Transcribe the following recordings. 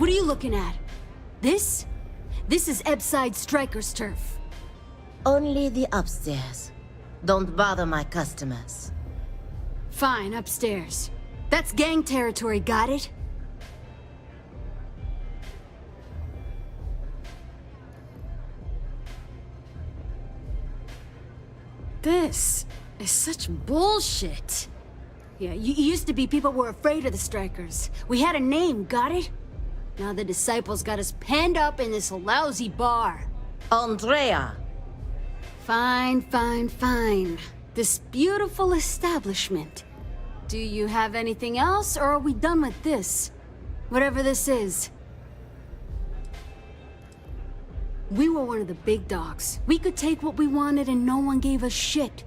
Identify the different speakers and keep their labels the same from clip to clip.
Speaker 1: What are you looking at? This? This is Ebside Striker's turf.
Speaker 2: Only the upstairs. Don't bother my customers.
Speaker 1: Fine, upstairs. That's gang territory, got it? This is such bullshit. Yeah, you used to be people were afraid of the Strikers. We had a name, got it? Now the Disciples got us penned up in this lousy bar.
Speaker 2: Andrea!
Speaker 1: Fine, fine, fine. This beautiful establishment. Do you have anything else, or are we done with this? Whatever this is. We were one of the big dogs. We could take what we wanted and no one gave us shit.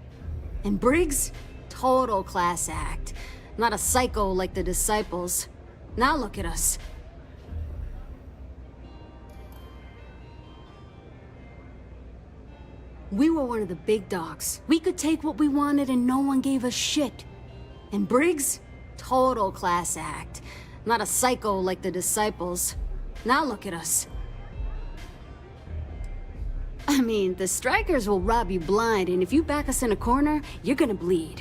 Speaker 1: And Briggs? Total class act. Not a psycho like the Disciples. Now look at us. We were one of the big dogs. We could take what we wanted and no one gave us shit. And Briggs? Total class act. Not a psycho like the Disciples. Now look at us. I mean, the Strikers will rob you blind, and if you back us in a corner, you're gonna bleed.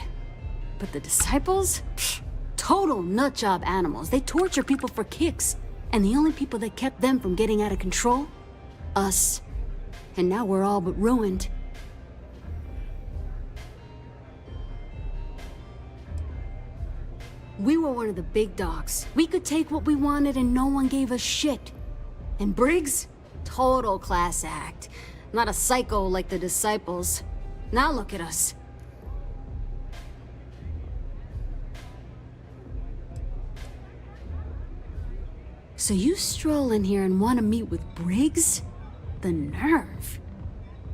Speaker 1: But the Disciples? Pfft, total nutjob animals. They torture people for kicks. And the only people that kept them from getting out of control? Us. And now we're all but ruined. We were one of the big dogs. We could take what we wanted and no one gave us shit. And Briggs? Total class act. Not a psycho like the Disciples. Now look at us. So you stroll in here and want to meet with Briggs? The nerve.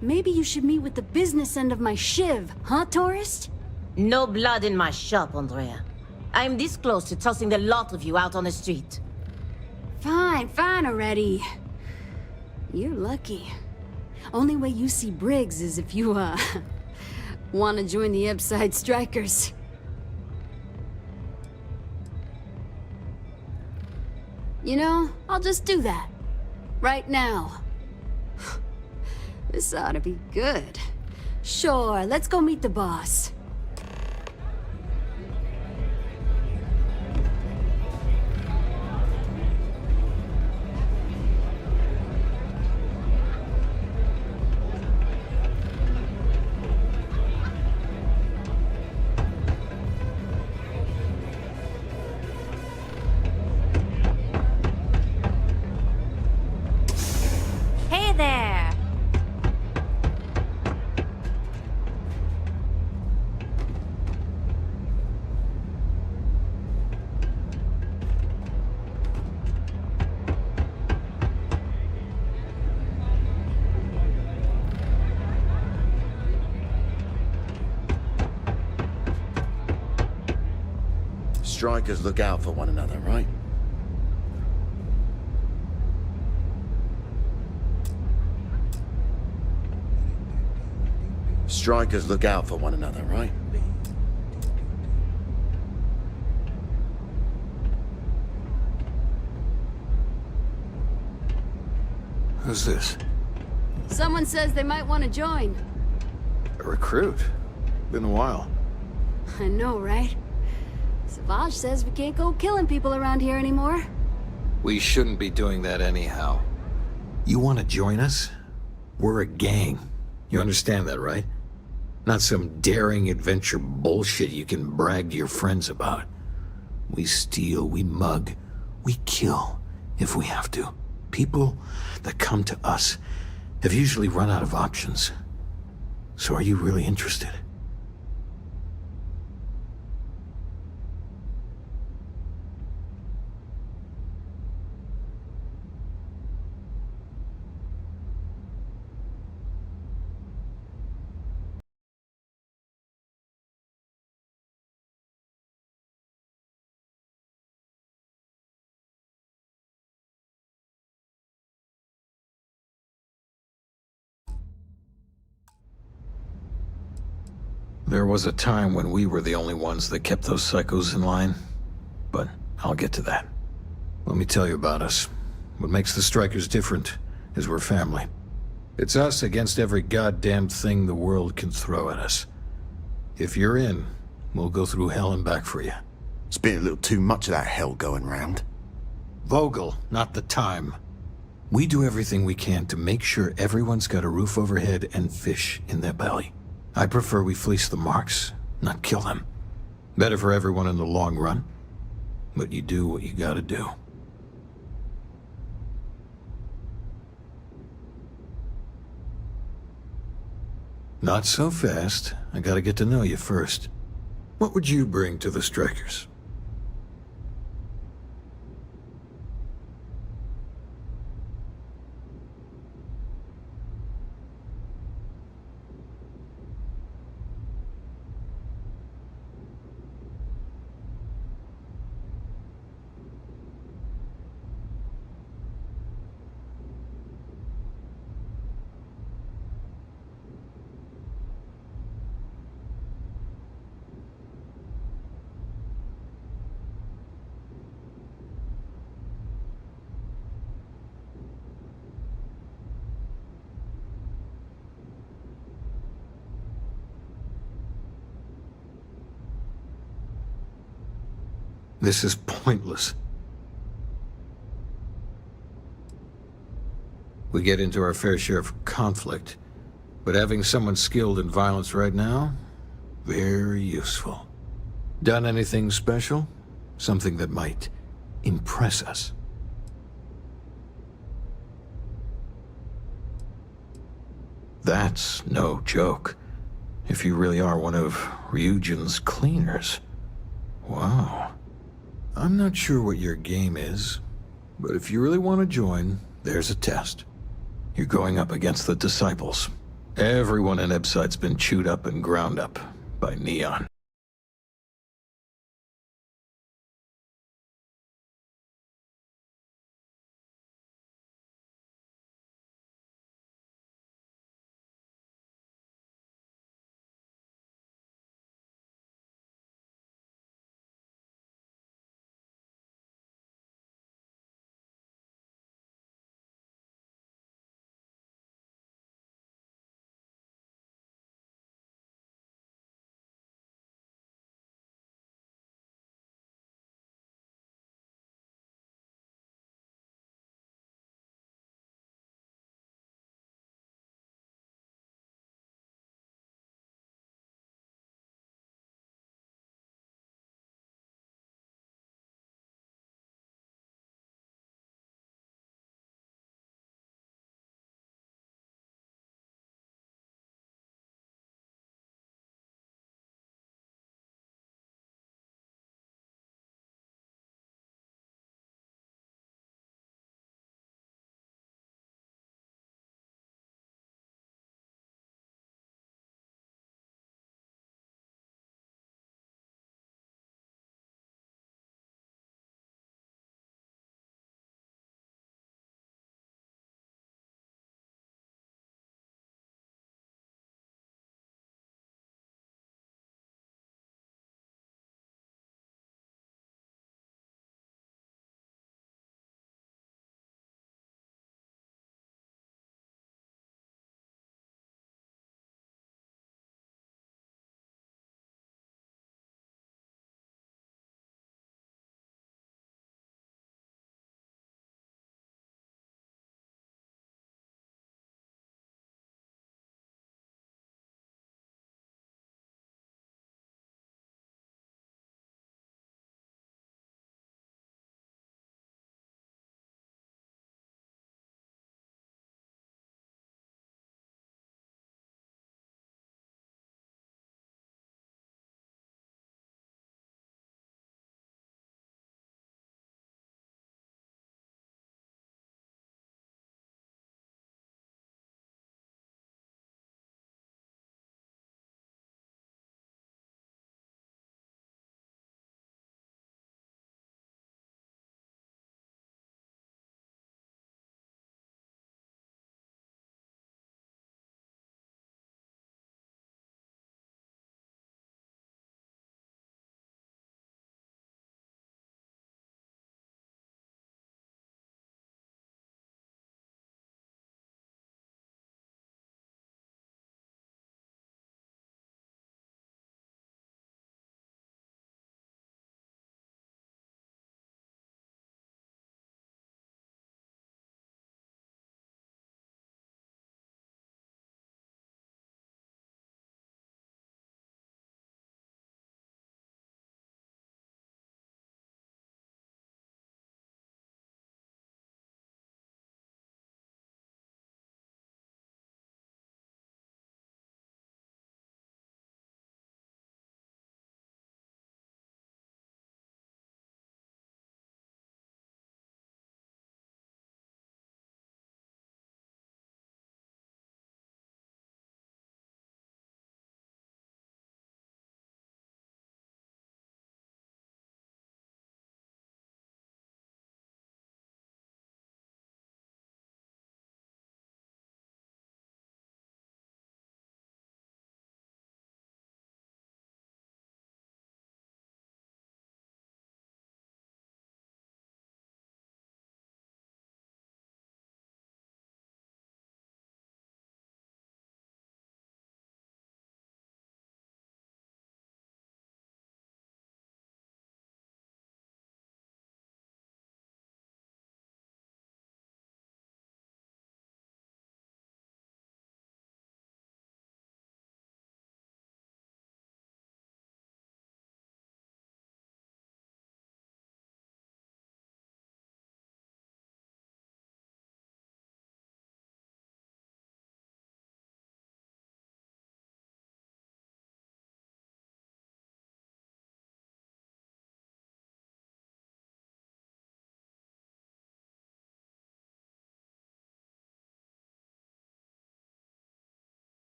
Speaker 1: Maybe you should meet with the business end of my shiv, huh, tourist?
Speaker 2: No blood in my shop, Andrea. I'm this close to tossing the lot of you out on the street.
Speaker 1: Fine, fine already. You're lucky. Only way you see Briggs is if you, want to join the Ebside Strikers. You know, I'll just do that. Right now. This ought to be good. Sure, let's go meet the boss.
Speaker 2: Hey there!
Speaker 3: Strikers look out for one another, right? Strikers look out for one another, right?
Speaker 4: Who's this?
Speaker 1: Someone says they might want to join.
Speaker 4: A recruit? Been a while.
Speaker 1: I know, right? Savage says we can't go killing people around here anymore.
Speaker 4: We shouldn't be doing that anyhow. You want to join us? We're a gang. You understand that, right? Not some daring adventure bullshit you can brag to your friends about. We steal, we mug, we kill, if we have to. People that come to us have usually run out of options. So are you really interested? There was a time when we were the only ones that kept those psychos in line, but I'll get to that. Let me tell you about us. What makes the Strikers different is we're family. It's us against every goddamn thing the world can throw at us. If you're in, we'll go through hell and back for you.
Speaker 3: It's been a little too much of that hell going round.
Speaker 4: Vogel, not the time. We do everything we can to make sure everyone's got a roof overhead and fish in their belly. I prefer we fleece the marks, not kill them. Better for everyone in the long run. But you do what you gotta do. Not so fast. I gotta get to know you first. What would you bring to the Strikers? This is pointless. We get into our fair share of conflict, but having someone skilled in violence right now, very useful. Done anything special? Something that might impress us? That's no joke. If you really are one of Ryujin's cleaners. Wow. I'm not sure what your game is, but if you really want to join, there's a test. You're going up against the Disciples. Everyone in Ebside's been chewed up and ground up by Neon.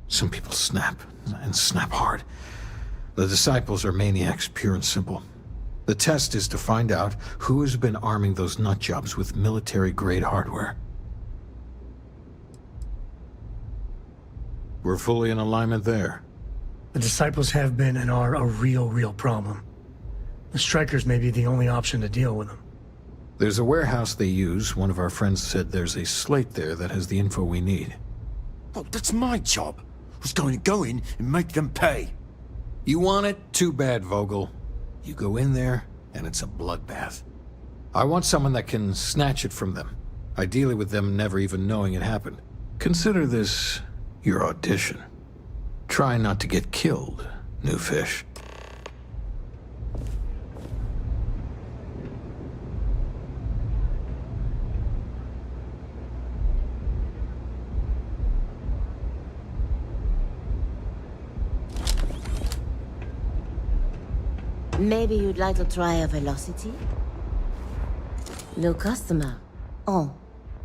Speaker 4: Some people snap, and snap hard. The disciples are maniacs, pure and simple. The test is to find out who has been arming those nutjobs with military-grade hardware. We're fully in alignment there.
Speaker 5: The disciples have been and are a real problem. The strikers may be the only option to deal with them.
Speaker 4: There's a warehouse they use. One of our friends said there's a slate there that has the info we need.
Speaker 3: Oh, that's my job. I was going to go in and make them pay.
Speaker 4: You want it? Too bad, Vogel. You go in there, and it's a bloodbath. I want someone that can snatch it from them. Ideally with them never even knowing it happened. Consider this your audition. Try not to get killed, new fish.
Speaker 2: Maybe you'd like to try a velocity? No customer. Oh,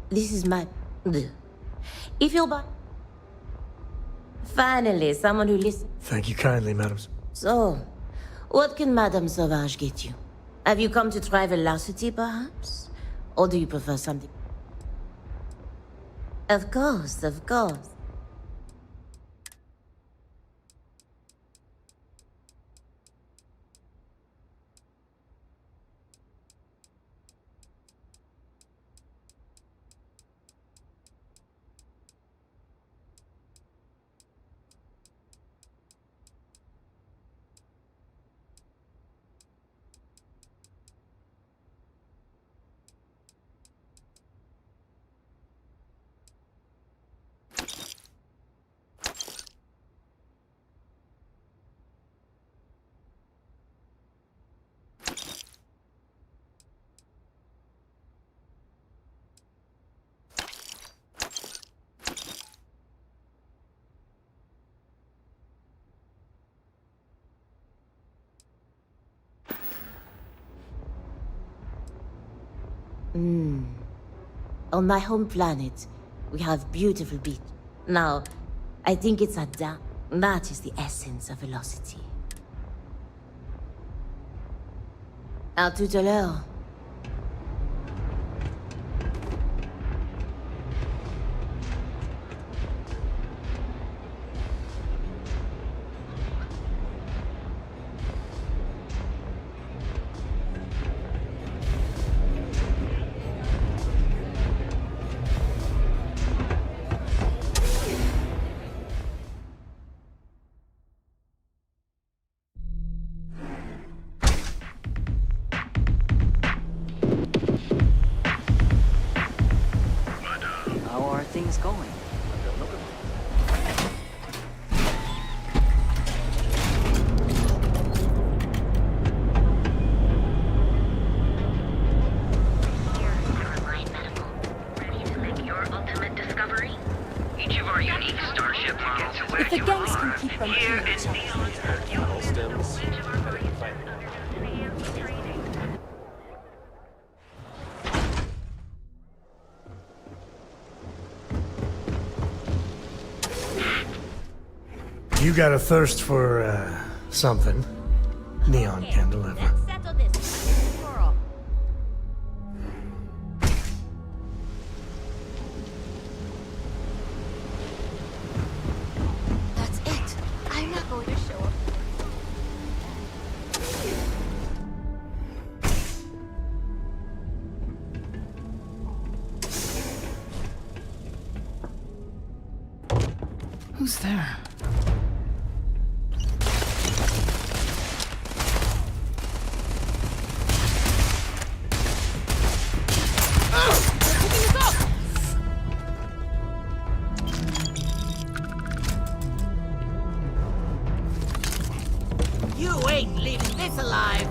Speaker 2: this is my... If you'll buy... Finally, someone who listens.
Speaker 5: Thank you kindly, madams.
Speaker 2: So, what can Madame Sauvage get you? Have you come to try velocity, perhaps? Or do you prefer something? Of course, of course. On my home planet, we have beautiful beach. Now, I think it's a dam. That is the essence of velocity. À tout à l'heure.
Speaker 6: Things going?
Speaker 7: Each of our unique starship models
Speaker 1: If the gangs can keep from
Speaker 7: here
Speaker 1: killing each other.
Speaker 5: You got a thirst for, something. Neon can deliver.
Speaker 2: Let's settle this. Squirrel.
Speaker 1: That's it. I'm not going to show up.
Speaker 6: Who's there?
Speaker 2: You ain't leaving this alive.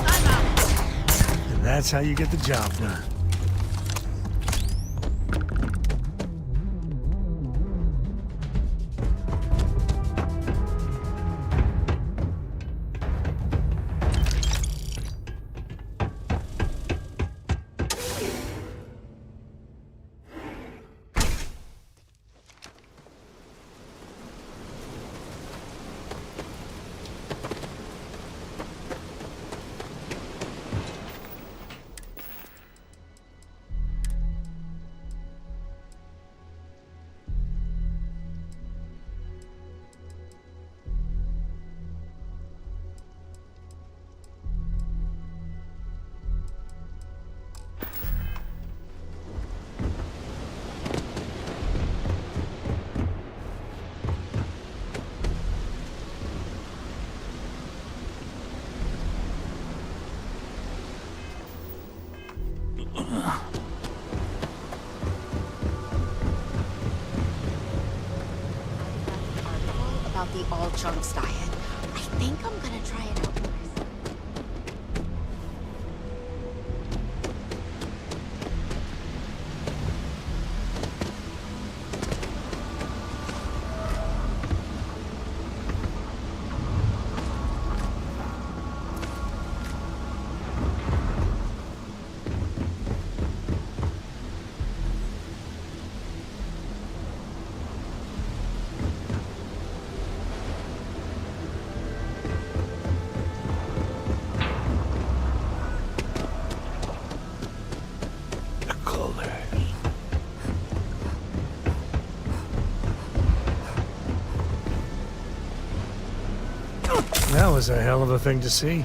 Speaker 2: I'm out.
Speaker 5: And that's how you get the job done.
Speaker 2: about the all chunks diet. I think I'm gonna try it out myself.
Speaker 5: That was a hell of a thing to see.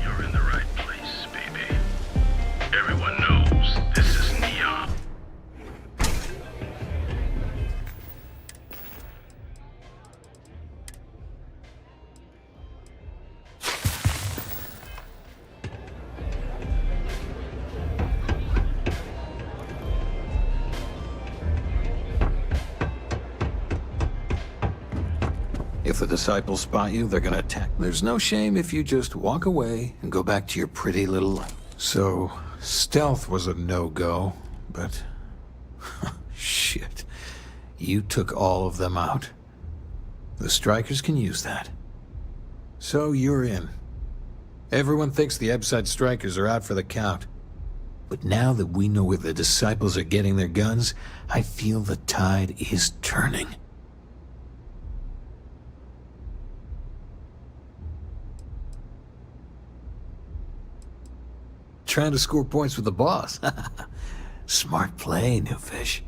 Speaker 8: You're in the right place, baby. Everyone knows this is Neon.
Speaker 4: If the disciples spot you, they're gonna attack. There's no shame if you just walk away and go back to your pretty little life. So, stealth was a no-go, but... shit. You took all of them out. The strikers can use that. So you're in. Everyone thinks the Ebside strikers are out for the count. But now that we know where the disciples are getting their guns, I feel the tide is turning. Trying to score points with the boss. Smart play, new fish.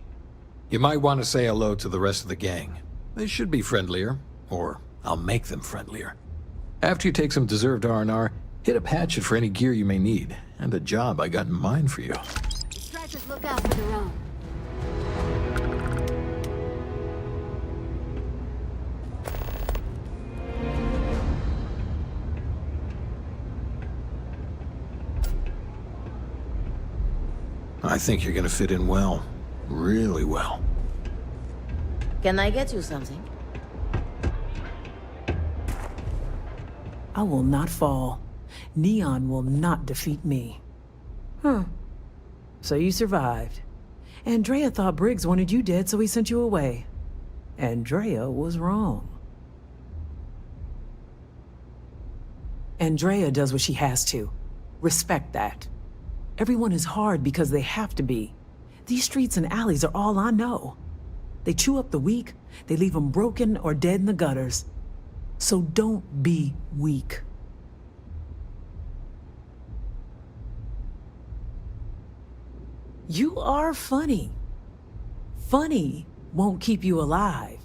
Speaker 4: You might want to say hello to the rest of the gang. They should be friendlier, or I'll make them friendlier. After you take some deserved R&R, hit up Hatchet for any gear you may need, and a job I got in mind for you.
Speaker 1: The strikers look out for their own.
Speaker 4: I think you're gonna fit in well. Really well.
Speaker 2: Can I get you something?
Speaker 9: I will not fall. Neon will not defeat me. Huh. So you survived. Andrea thought Briggs wanted you dead, so he sent you away. Andrea was wrong. Andrea does what she has to. Respect that. Everyone is hard because they have to be. These streets and alleys are all I know. They chew up the weak, they leave them broken or dead in the gutters. So don't be weak. You are funny. Funny won't keep you alive.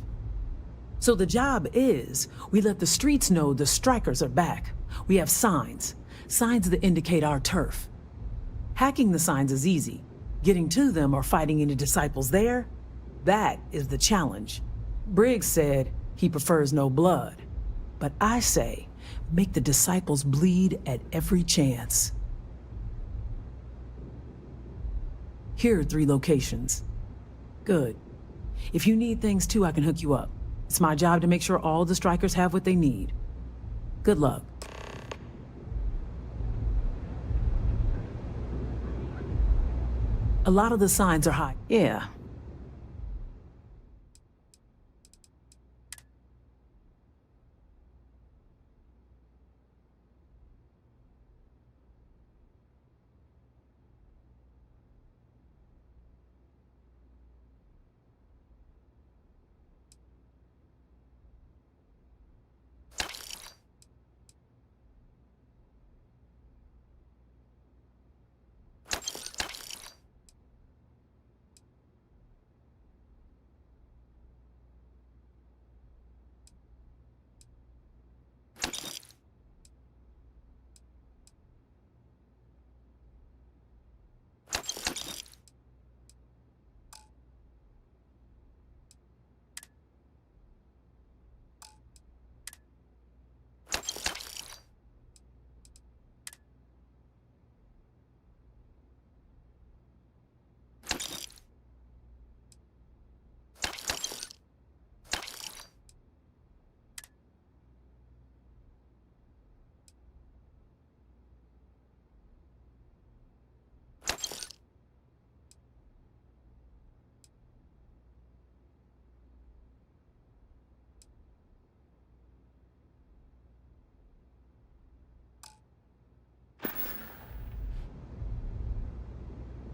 Speaker 9: So the job is, we let the streets know the strikers are back. We have signs that indicate our turf. Hacking the signs is easy. Getting to them or fighting any disciples there, that is the challenge. Briggs said he prefers no blood. But I say, make the disciples bleed at every chance. Here are 3 locations. Good. If you need things too, I can hook you up. It's my job to make sure all the strikers have what they need. Good luck. A lot of the signs are high. Yeah.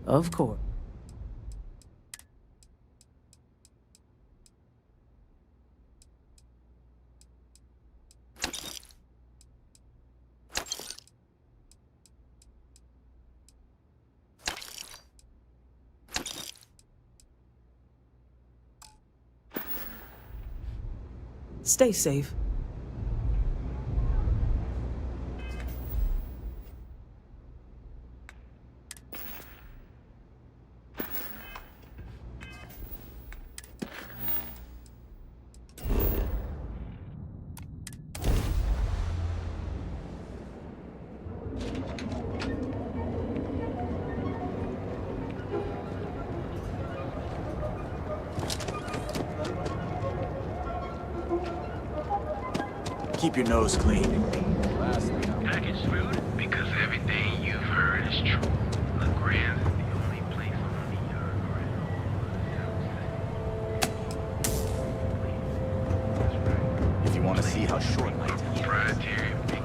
Speaker 9: Of course. Stay safe.
Speaker 3: Keep your nose clean.
Speaker 8: Packaged food? Because everything you've heard is true. LeGrand's is the only place on the yard grill.
Speaker 3: If you want to see how short my
Speaker 8: Proprietary mix.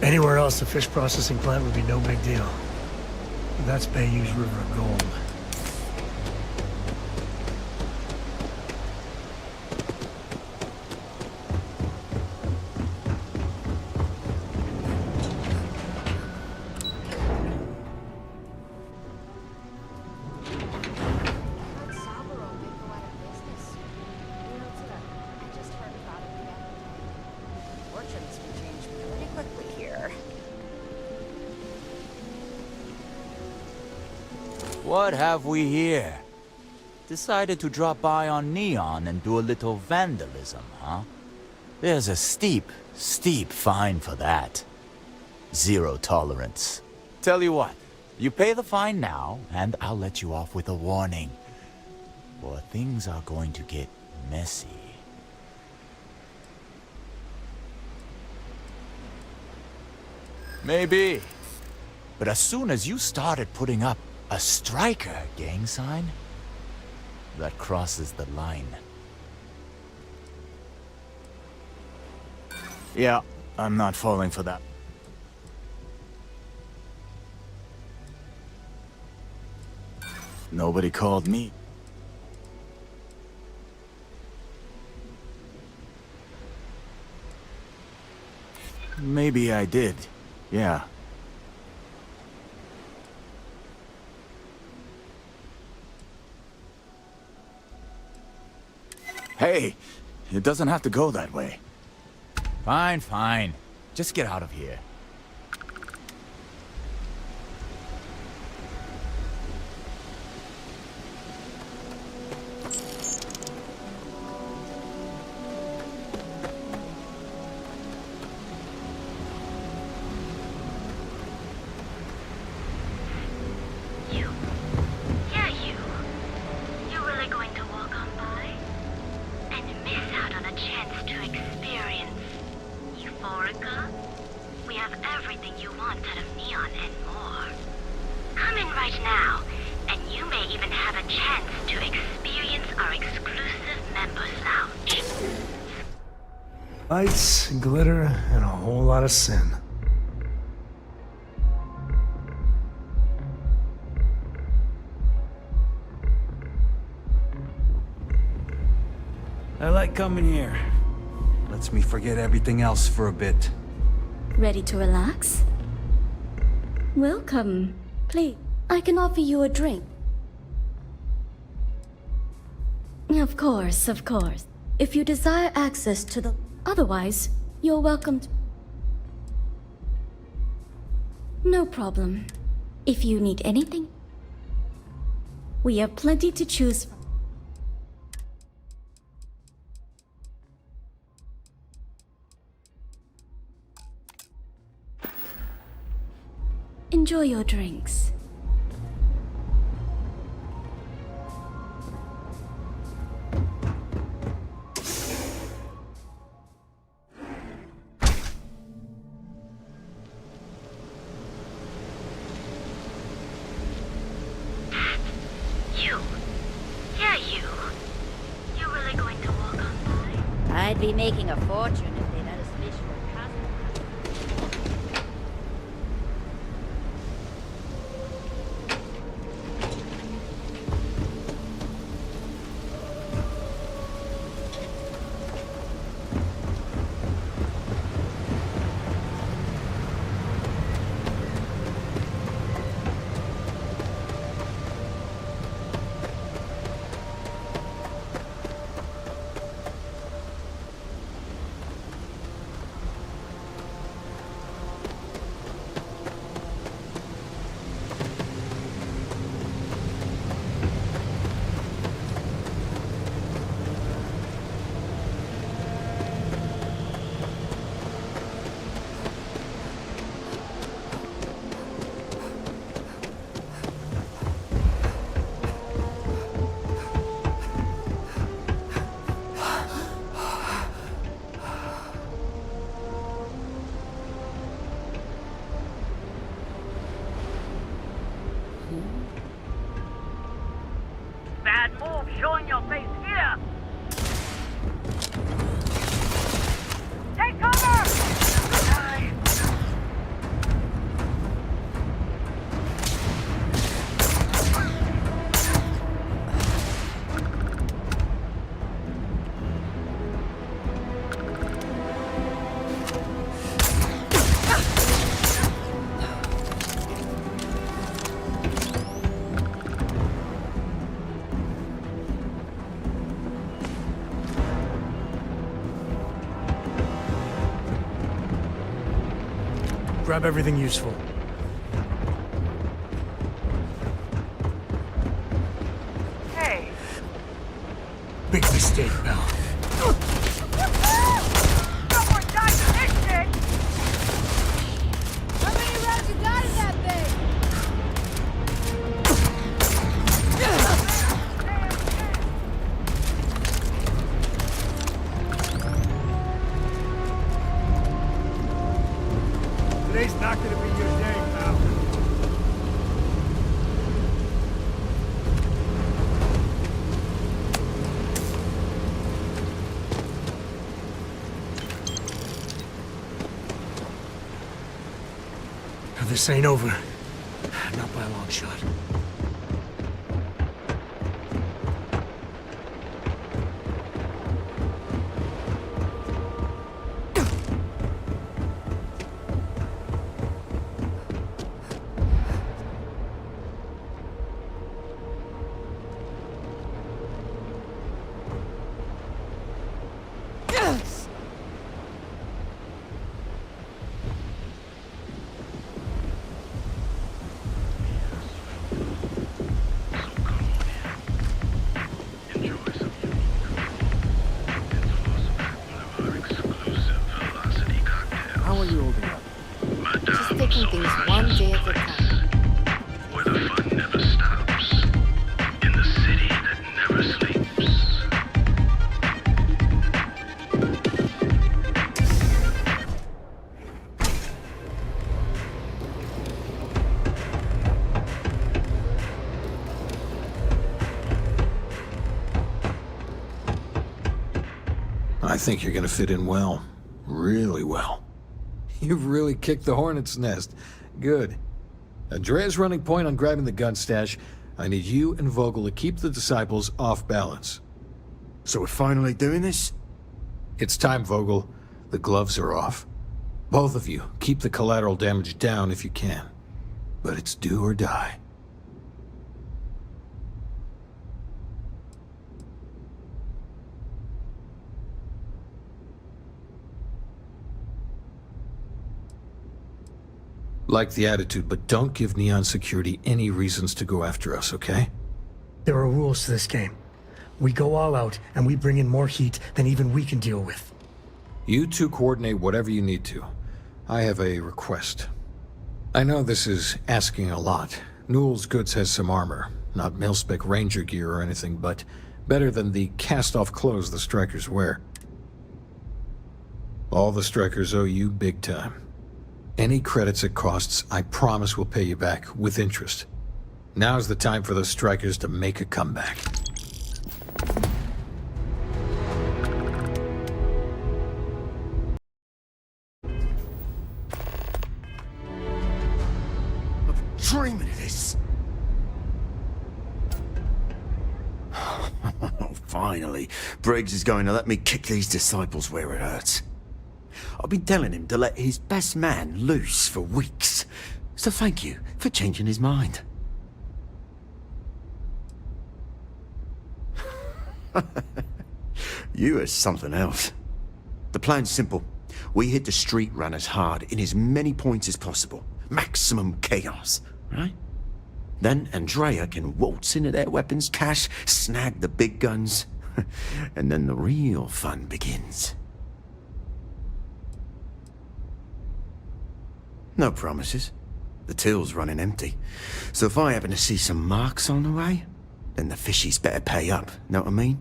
Speaker 5: Anywhere else, the fish processing plant would be no big deal. But that's Bayou's River of Gold.
Speaker 10: What have we here? Decided to drop by on Neon and do a little vandalism, huh? There's a steep fine for that. Zero tolerance. Tell you what, you pay the fine now, and I'll let you off with a warning. For things are going to get messy. Maybe. But as soon as you started putting up a striker gang sign, that crosses the line. Yeah, I'm not falling for that. Nobody called me. Maybe I did. Yeah. Hey, it doesn't have to go that way. Fine, fine. Just get out of here.
Speaker 7: You. Yeah, you. You're really going to walk on by? And miss out on a chance to experience Euphorica? We have everything you want out of Neon and more. Come in right now, and you may even have a chance to experience our exclusive members lounge.
Speaker 5: Lights, glitter, and a whole lot of sin.
Speaker 11: I like coming here. Lets me forget everything else for a bit.
Speaker 12: Ready to relax? Welcome. Please, I can offer you a drink. Of course, of course. If you desire access to the... Otherwise, you're welcome to... No problem. If you need anything, we have plenty to choose from. Enjoy your drinks.
Speaker 7: You. Yeah, you. You're really going to walk on by?
Speaker 2: I'd be making a fortune if they let us fish for customers.
Speaker 7: Bad move showing your face here! Take cover!
Speaker 5: Grab everything useful. Big mistake, pal.
Speaker 1: How many rounds you got in that thing?
Speaker 3: Today's not gonna be your day, pal.
Speaker 5: This ain't over. Not by a long shot.
Speaker 3: How are you holding up?
Speaker 2: Just taking things one day at a time.
Speaker 8: Where the fun never stops. In the city that never sleeps.
Speaker 4: I think you're gonna fit in well. Really well. You've really kicked the hornet's nest. Good. Andrea's running point on grabbing the gun stash. I need you and Vogel to keep the disciples off balance.
Speaker 3: So we're finally doing this?
Speaker 4: It's time, Vogel. The gloves are off. Both of you, keep the collateral damage down if you can. But it's do or die. Like the attitude, but don't give Neon Security any reasons to go after us, okay?
Speaker 5: There are rules to this game. We go all out, and we bring in more heat than even we can deal with.
Speaker 4: You two coordinate whatever you need to. I have a request. I know this is asking a lot. Newell's Goods has some armor. Not mil-spec ranger gear or anything, but better than the cast-off clothes the strikers wear. All the strikers owe you big time. Any credits it costs, I promise we'll pay you back, with interest. Now's the time for the strikers to make a comeback.
Speaker 3: I'm dreaming of this. Finally, Briggs is going to let me kick these disciples where it hurts. I've been telling him to let his best man loose for weeks. So thank you for changing his mind. You are something else. The plan's simple. We hit the street runners hard in as many points as possible. Maximum chaos, right? Then Andrea can waltz into their weapons cache, snag the big guns, and then the real fun begins. No promises. The till's running empty. So if I happen to see some marks on the way, then the fishies better pay up, know what I mean?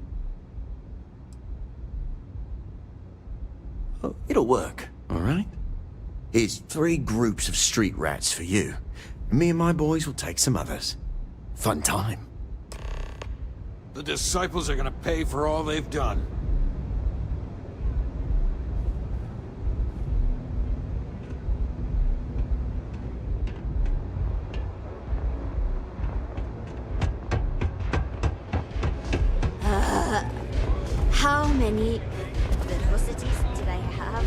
Speaker 3: Oh, it'll work, all right? Here's 3 groups of street rats for you. Me and my boys will take some others. Fun time.
Speaker 4: The disciples are gonna pay for all they've done.
Speaker 12: How many velocities did I have?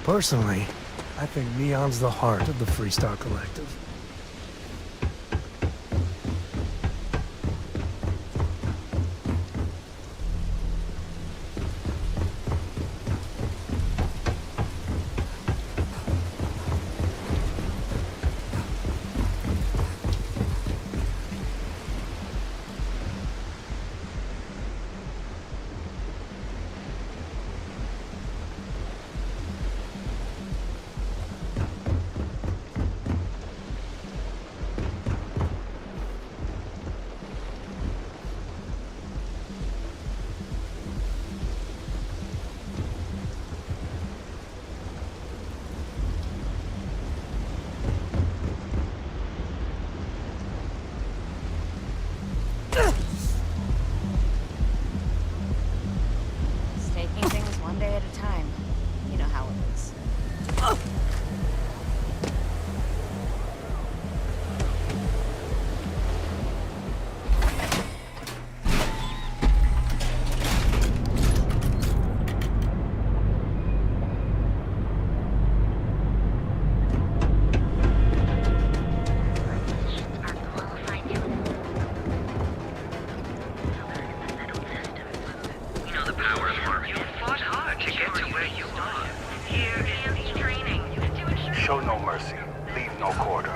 Speaker 5: Personally, I think Neon's the heart of the Freestar Collective.
Speaker 8: quarter.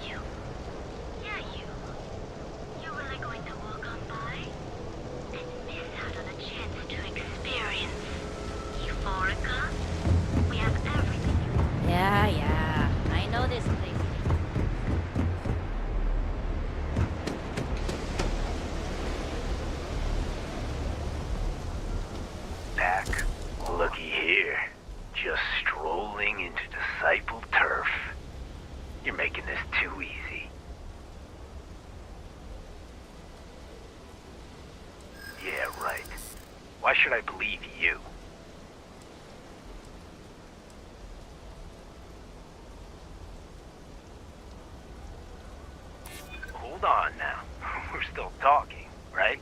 Speaker 7: You? Yeah, you. You're really going to walk on by and miss out on a chance to experience Euphorica? We have everything you need.
Speaker 2: Yeah. I know this place.
Speaker 8: Pack, looky here. Just strolling into Disciple turf. You're making this too easy. Yeah, right. Why should I believe you? Hold on now. We're still talking, right?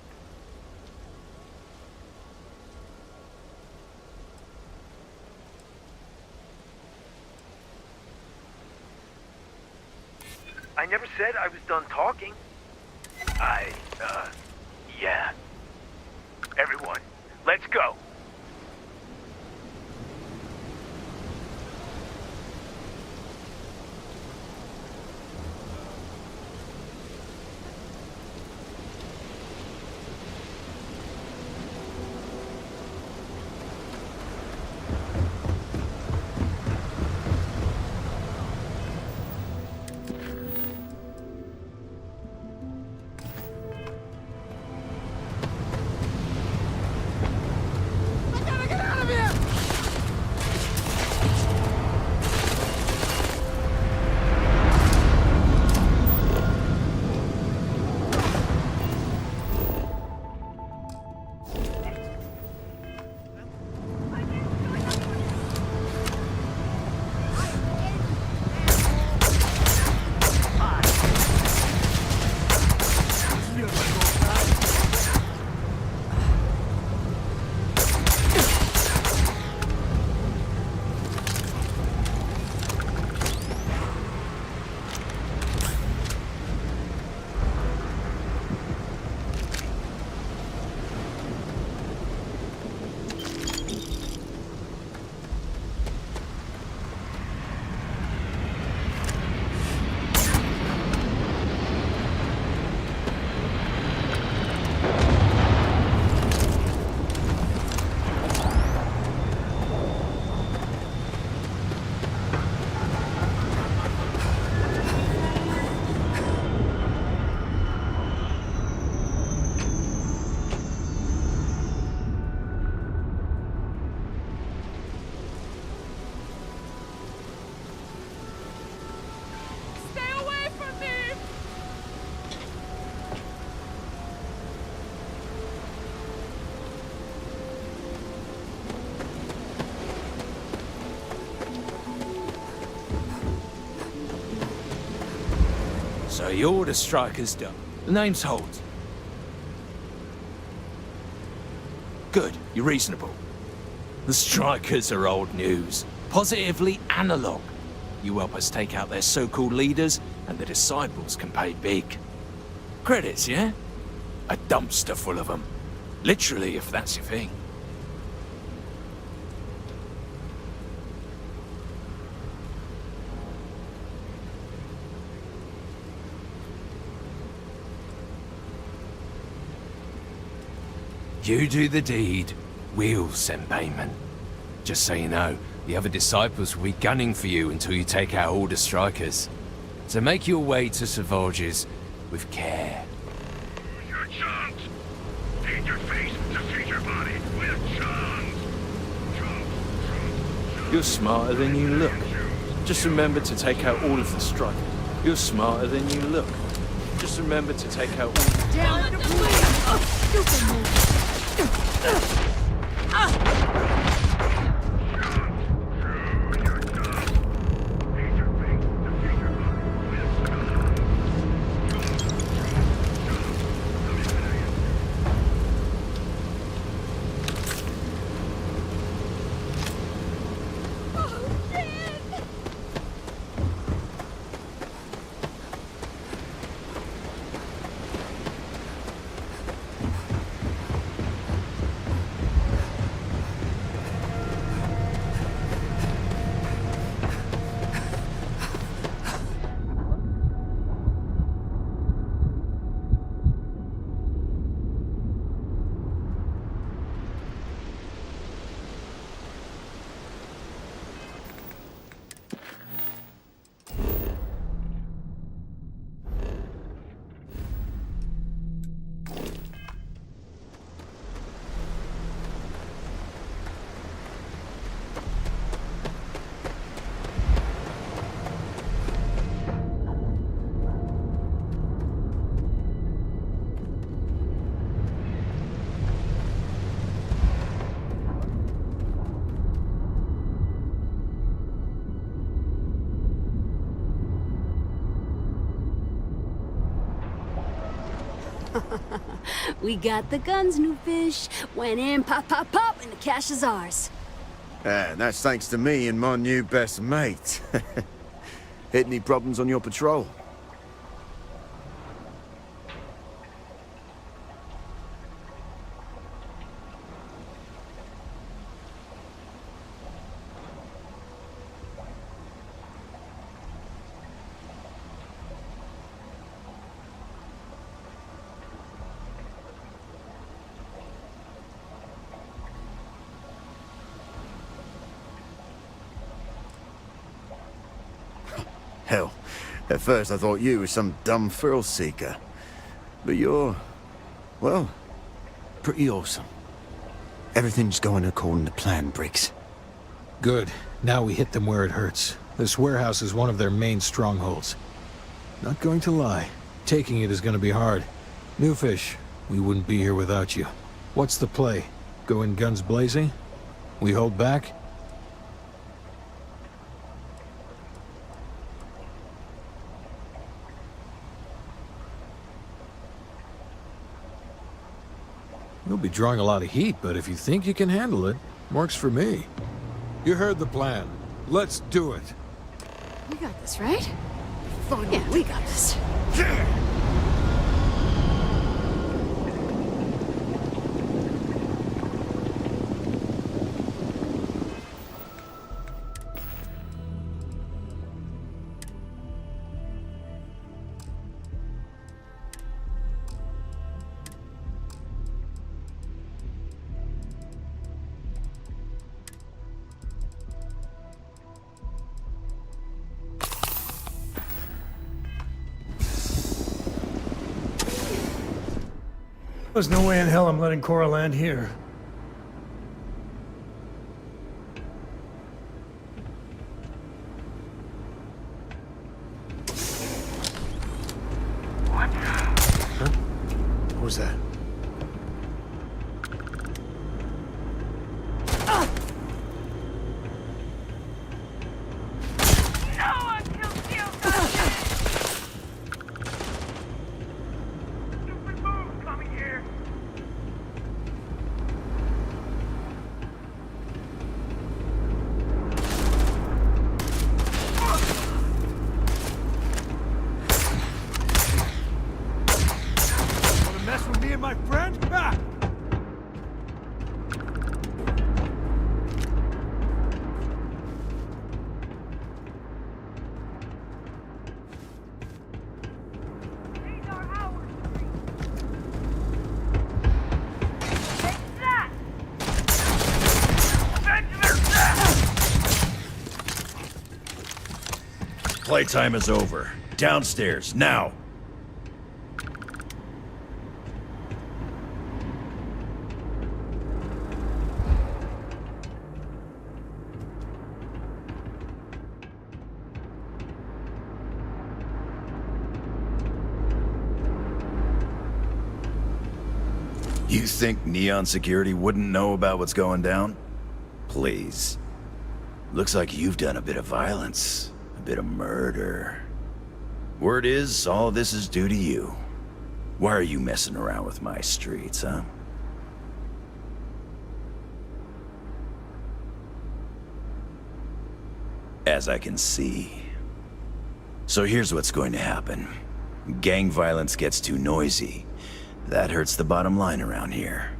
Speaker 8: I never said I was done talking. Yeah. Everyone, let's go.
Speaker 13: So you're the Striker's done. The name's Holt. Good, you're reasonable. The Strikers are old news. Positively analog. You help us take out their so-called leaders, and the Disciples can pay big. Credits, yeah? A dumpster full of them. Literally, if that's your thing. You do the deed, we'll send payment. Just so you know, the other Disciples will be gunning for you until you take out all the Strikers. So make your way to Sauvagers with care.
Speaker 8: Your chance! Feed your face to feed your body with chance!
Speaker 13: You're smarter than you look. Just remember to take out all of the Strikers. You're smarter than you look. Just remember to take out all...
Speaker 9: Damn it, please! Stupid move!
Speaker 1: We got the guns, new fish. Went in, pop, pop, pop, and the cash is ours.
Speaker 3: And that's thanks to me and my new best mate. Hit any problems on your patrol? Hell, at first I thought you were some dumb thrill seeker. But you're, well, pretty awesome. Everything's going according to plan, Briggs.
Speaker 4: Good. Now we hit them where it hurts. This warehouse is one of their main strongholds. Not going to lie, taking it is going to be hard. New fish, we wouldn't be here without you. What's the play? Go in guns blazing? We hold back? You'll be drawing a lot of heat, but if you think you can handle it, works for me. You heard the plan. Let's do it.
Speaker 1: We got this, right? Yeah, we got this.
Speaker 5: There's no way in hell I'm letting Cora land here.
Speaker 3: What was that?
Speaker 11: My friend? Ah!
Speaker 14: Playtime is over. Downstairs, now! You think Neon Security wouldn't know about what's going down? Please. Looks like you've done a bit of violence, a bit of murder. Word is, all of this is due to you. Why are you messing around with my streets, huh? As I can see. So here's what's going to happen. Gang violence gets too noisy. That hurts the bottom line around here.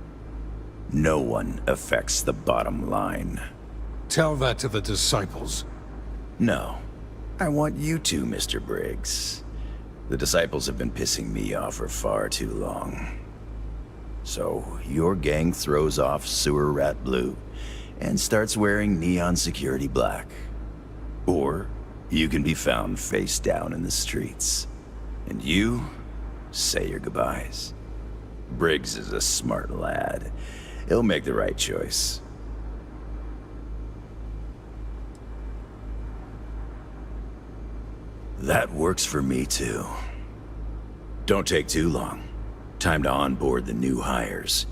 Speaker 14: No one affects the bottom line.
Speaker 4: Tell that to the disciples.
Speaker 14: No. I want you to, Mr. Briggs. The disciples have been pissing me off for far too long. So, your gang throws off Sewer Rat Blue and starts wearing Neon Security Black. Or, you can be found face down in the streets. And you say your goodbyes. Briggs is a smart lad. He'll make the right choice. That works for me too. Don't take too long. Time to onboard the new hires.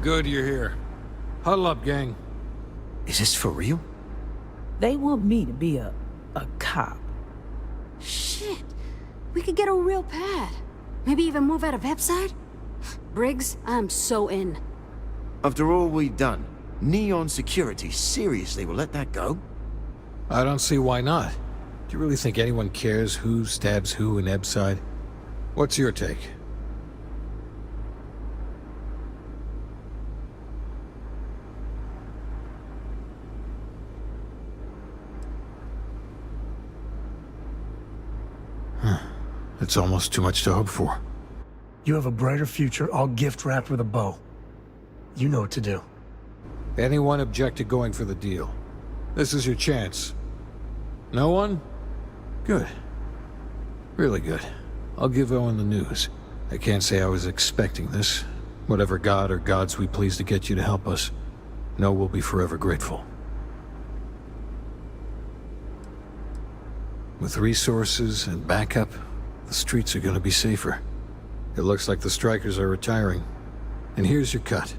Speaker 4: Good you're here. Huddle up, gang.
Speaker 3: Is this for real?
Speaker 9: They want me to be a cop.
Speaker 1: Shit. We could get a real pad. Maybe even move out of Epside? Briggs, I'm so in.
Speaker 3: After all we've done, Neon Security seriously will let that go?
Speaker 4: I don't see why not. Do you really think anyone cares who stabs who in Ebside? What's your take? It's almost too much to hope for.
Speaker 5: You have a brighter future. I'll gift wrap with a bow. You know what to do.
Speaker 4: Anyone object to going for the deal? This is your chance. No one? Good. Really good. I'll give Owen the news. I can't say I was expecting this. Whatever god or gods we please to get you to help us, know we'll be forever grateful. With resources and backup, the streets are gonna be safer. It looks like the strikers are retiring. And here's your cut.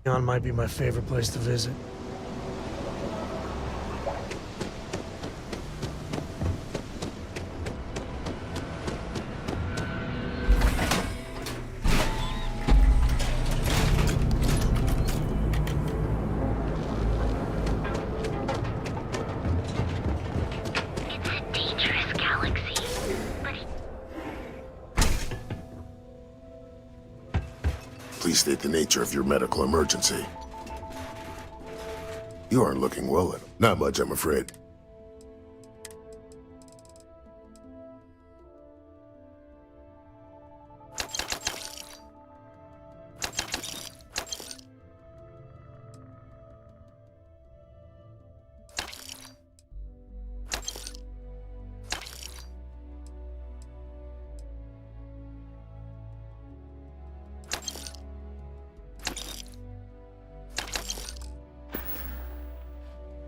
Speaker 5: Neon might be my favorite place to visit.
Speaker 7: It's a dangerous galaxy, but
Speaker 15: Please state the nature of your medical emergency. You aren't looking well. Not much, I'm afraid.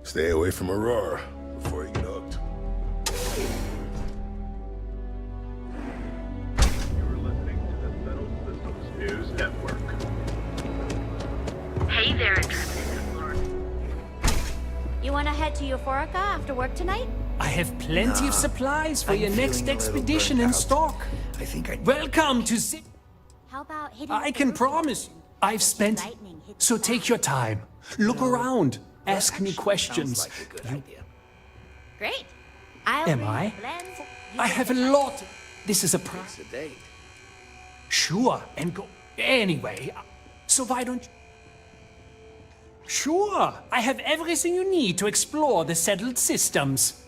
Speaker 15: Stay away from Aurora before you get hooked.
Speaker 8: You're listening to the Settled Systems News Network.
Speaker 7: hey there, Intrepid Explorer.
Speaker 12: You wanna head to Euphorica after work tonight?
Speaker 16: I have plenty of supplies for
Speaker 11: I'm
Speaker 16: your next
Speaker 11: feeling a little
Speaker 16: expedition
Speaker 11: burnt
Speaker 16: in
Speaker 11: out.
Speaker 16: stock.
Speaker 11: I think I...
Speaker 16: Welcome to
Speaker 12: How about hitting
Speaker 16: I
Speaker 12: up the
Speaker 16: can
Speaker 12: roof
Speaker 16: promise.
Speaker 12: tonight?
Speaker 16: I've
Speaker 12: Let the
Speaker 16: spent...
Speaker 12: lightning hit
Speaker 16: So
Speaker 12: the
Speaker 16: take
Speaker 12: ground.
Speaker 16: your time. Look around. Ask me questions.
Speaker 11: Sounds like a good idea.
Speaker 12: Great. I'll
Speaker 16: Am
Speaker 12: bring
Speaker 16: I?
Speaker 12: the blends. You
Speaker 16: I
Speaker 12: get
Speaker 16: have a
Speaker 12: the
Speaker 16: lot. This is a prize.
Speaker 11: It's a date.
Speaker 16: Sure, and go... Anyway, so why don't you... Sure, I have everything you need to explore the settled systems.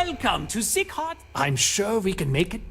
Speaker 16: Welcome to Sick Heart. I'm sure we can make it.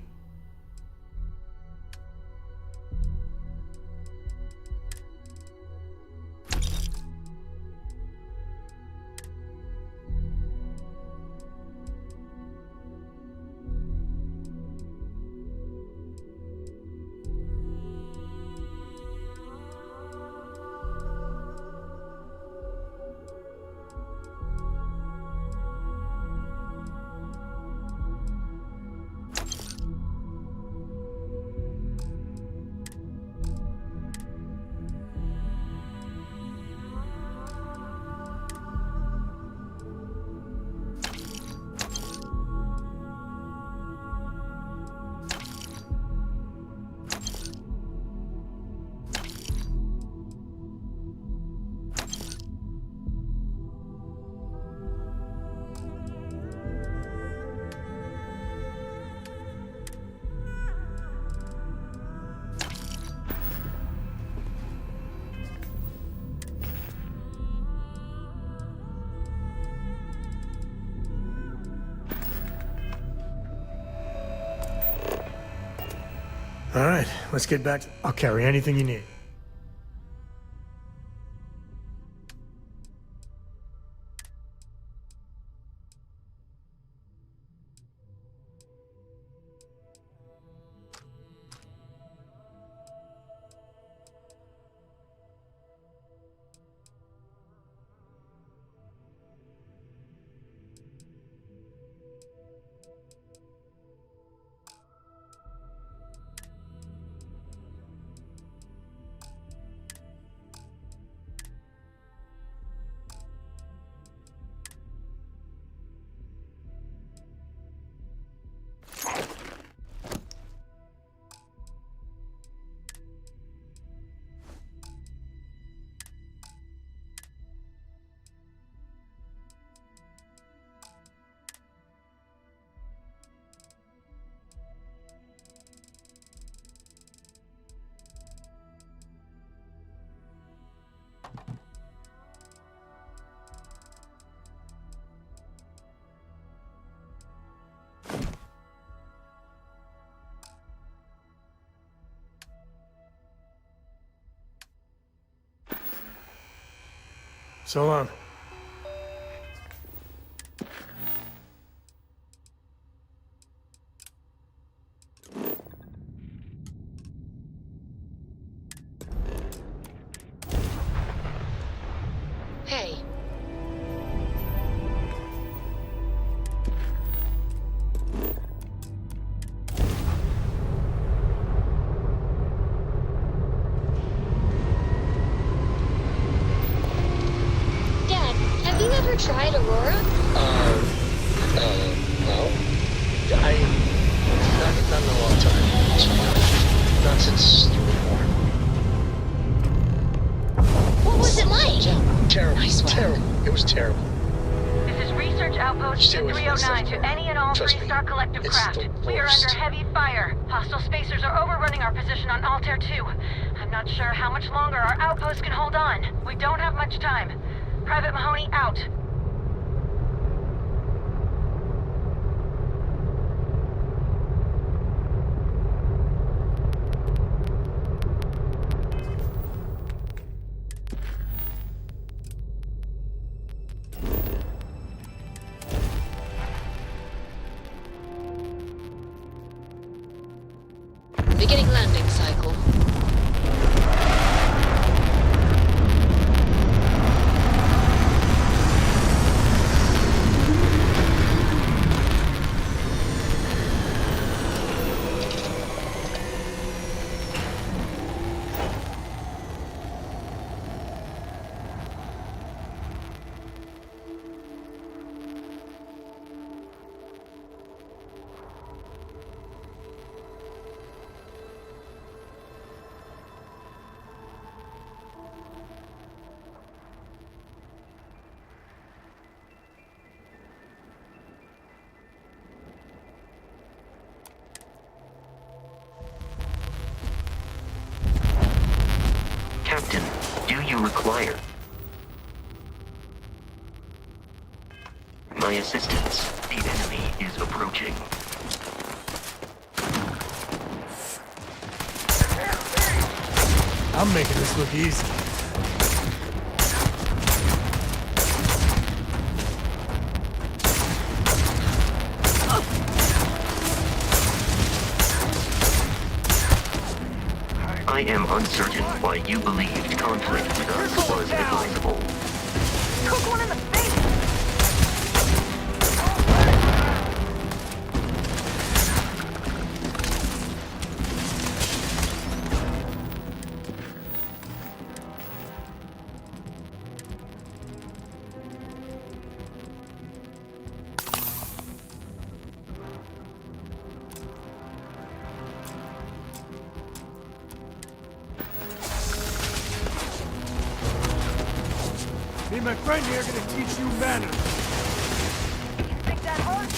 Speaker 5: All right, let's get back. I'll carry anything you need. So long.
Speaker 17: Hey. Dad, have you ever tried Aurora?
Speaker 18: No. Not in a long time. Not since you were born.
Speaker 17: What was it like?
Speaker 18: Terrible.
Speaker 17: Nice one.
Speaker 18: Terrible. It was terrible.
Speaker 7: This is Research Outpost
Speaker 18: Stay away from that
Speaker 7: 309
Speaker 18: stuff.
Speaker 7: to any and all
Speaker 18: Trust me,
Speaker 7: three-star collective
Speaker 18: it's
Speaker 7: craft.
Speaker 18: the
Speaker 7: We are
Speaker 18: worst.
Speaker 7: under heavy fire. Hostile spacers are overrunning our position on Altair 2. I'm not sure how much longer our outpost can hold on. We don't have much time. Private Mahoney out.
Speaker 17: Beginning landing cycle.
Speaker 19: Captain, do you require my assistance? The enemy is approaching.
Speaker 5: I'm making this look easy.
Speaker 19: I am uncertain why you believed conflict with us was advisable.
Speaker 7: Cook one in the face!
Speaker 5: Me and my friend here are gonna teach you manners.
Speaker 7: You think that hurt?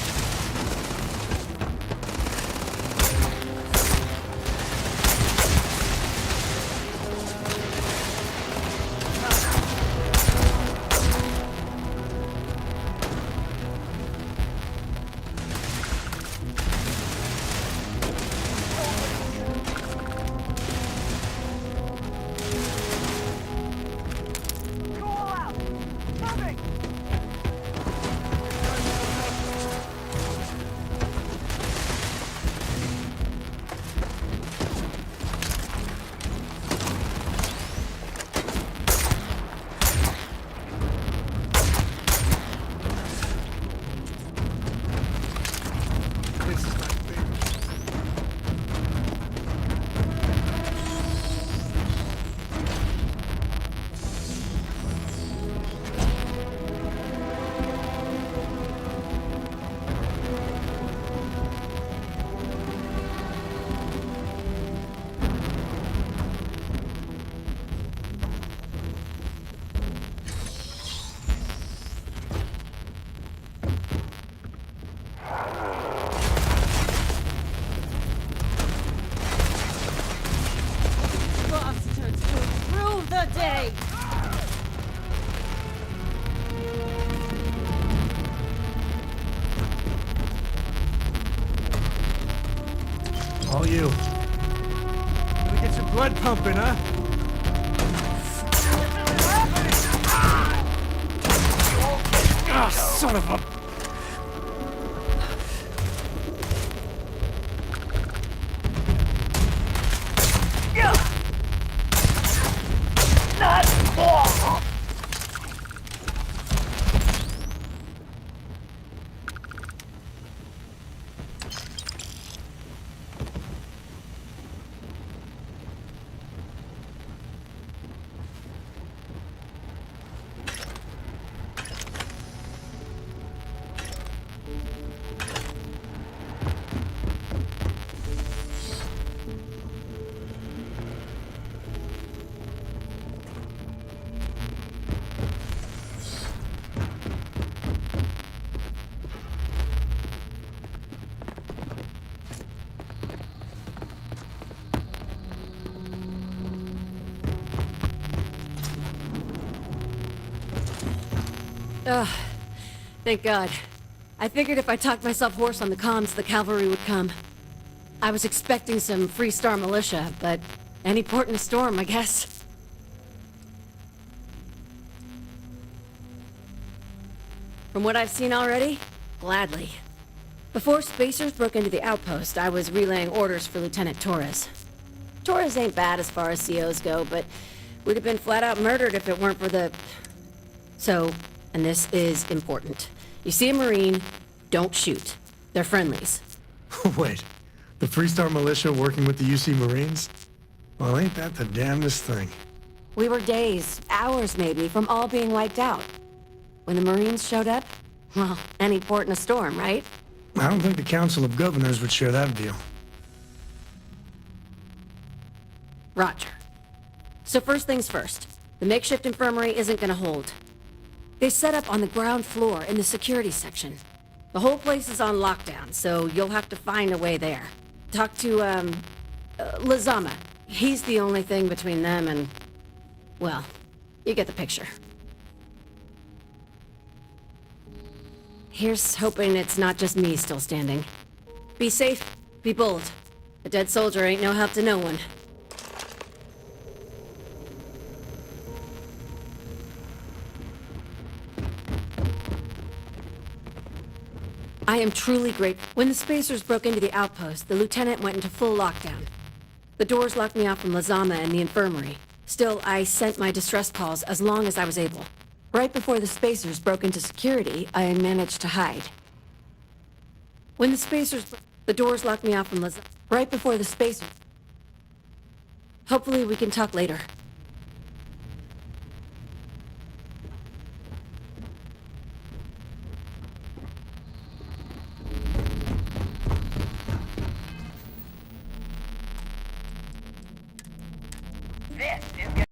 Speaker 5: All you. Gonna get your blood pumping, huh? Ah, son of a...
Speaker 1: Ugh. Thank God. I figured if I talked myself hoarse on the comms, the cavalry would come. I was expecting some Free-Star militia, but any port in a storm, I guess. From what I've seen already, gladly. Before Spacers broke into the outpost, I was relaying orders for Lieutenant Torres. Torres ain't bad as far as COs go, but we'd have been flat out murdered if it weren't for the... So, and this is important. You see a Marine, don't shoot. They're friendlies.
Speaker 5: Wait, the Free-Star Militia working with the UC Marines? Well, ain't that the damnedest thing?
Speaker 1: We were days, hours maybe, from all being wiped out. When the Marines showed up, well, any port in a storm, right?
Speaker 5: I don't think the Council of Governors would share that view.
Speaker 1: Roger. So first things first, the makeshift infirmary isn't gonna hold. They set up on the ground floor in the security section. The whole place is on lockdown, so you'll have to find a way there. Talk to, Lazama. He's the only thing between them and... well, you get the picture.
Speaker 20: Here's hoping it's not just me still standing. Be safe, be bold. A dead soldier ain't no help to no one. I am truly grateful. When the Spacers broke into the outpost, the lieutenant went into full lockdown. The doors locked me off from Lazama and the infirmary. Still, I sent my distress calls as long as I was able. Right before the Spacers broke into security, I managed to hide. When the Spacers... The doors locked me off from Lazama. Right before the Spacers... Hopefully we can talk later.
Speaker 21: This is